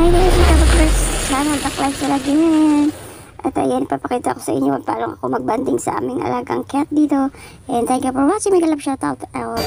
Hi guys, welcome back to channel. Back-live sila din. At ayan, papakita ko sa inyo paano ako magbanding sa aming alagang cat dito. And thank you for watching. Mega love shoutout out.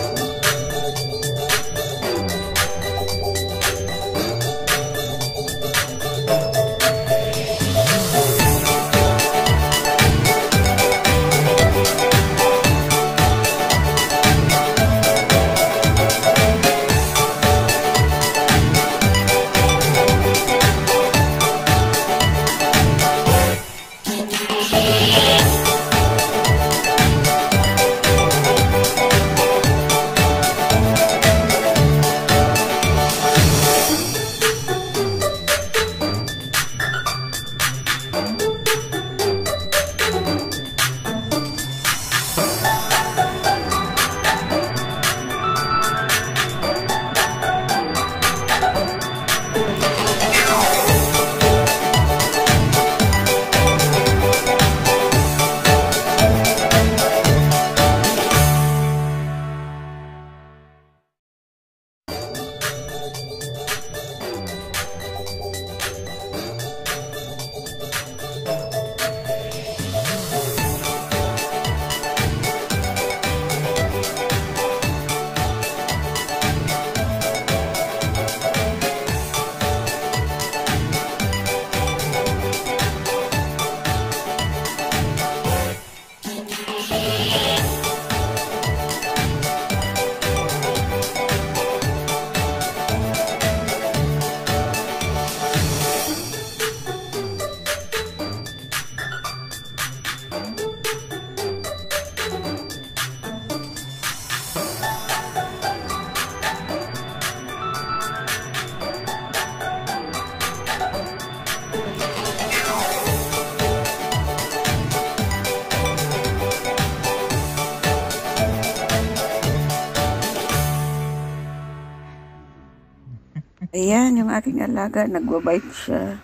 Ayan, yung aking alaga, nagbabite siya.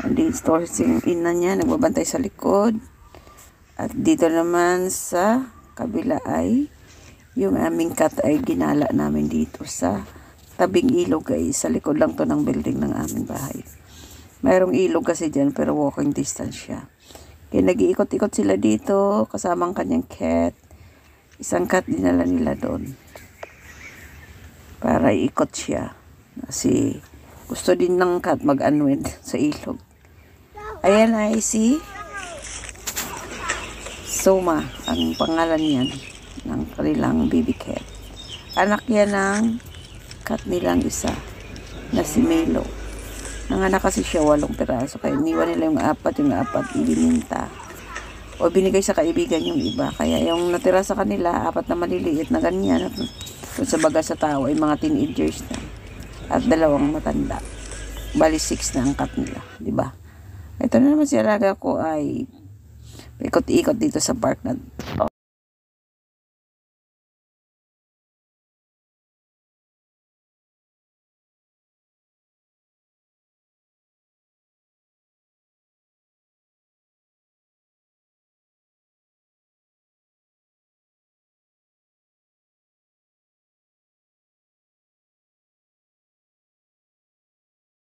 Dito yung ina niya, nagbabantay sa likod. At dito naman sa kabila ay, yung aming cat ay ginala namin dito sa tabing ilog ay sa likod lang to ng building ng aming bahay. Mayroong ilog kasi dyan pero walking distance siya. Kaya nag-iikot-ikot sila dito kasamang kanyang cat. Isang cat dinala nila doon para iikot siya. Kasi gusto din ng cat mag-unwind sa ilog. Ayan ay si Soma, ang pangalan niyan ng kanilang baby cat. Anak yan ng cat nilang isa na si Melo. Nanganak kasi siya 8 piraso. Kaya iniwan nila yung apat ibininta. O binigay sa kaibigan yung iba. Kaya yung natira sa kanila, 4 na maliliit na ganyan. Kung sa baga sa tao ay mga teenagers na. At 2 matanda. Bali 6 na ang cat nila, di ba? Ito na naman si alaga ko ay ikot-ikot dito sa park na.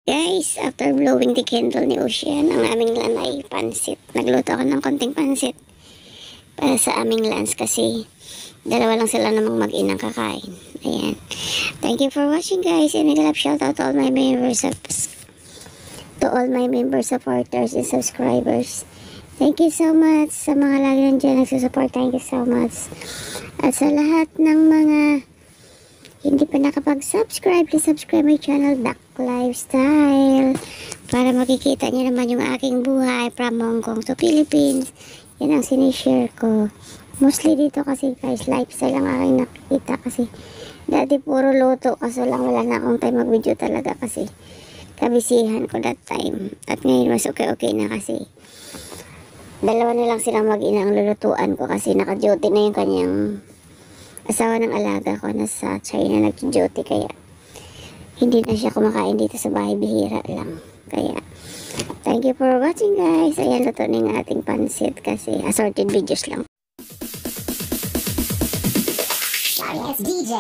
Guys, after blowing the candle ni Ocean, ang aming lan ay pansit. Nagluto ako ng konting pansit para sa aming lunch kasi 2 lang sila namang mag-inang kakain. Ayan. Thank you for watching guys, and I love shout out to all my members, supporters and subscribers. Thank you so much sa mga lagi nandiyan nagsusupport. Thank you so much. At sa lahat ng mga hindi pa nakapag-subscribe, please subscribe my channel, Duck Lifestyle, para makikita niyo naman yung aking buhay from Hong Kong to Philippines. Yan ang sinishare ko. Mostly dito kasi guys, lifestyle ang aking nakikita kasi dati puro luto, kaso lang wala na akong time mag-video talaga kasi kabisihan ko that time. At ngayon mas okay na kasi 2 na lang silang mag-ina ang lulutuan ko kasi naka-duty na yung kanyang asawa ng alaga ko, nasa China nag-duty, kaya hindi na siya kumakain dito sa bahay, bihira lang. Kaya thank you for watching guys. Ayan, luto na yung ating pansit kasi assorted videos lang. Sorry, it's DJ.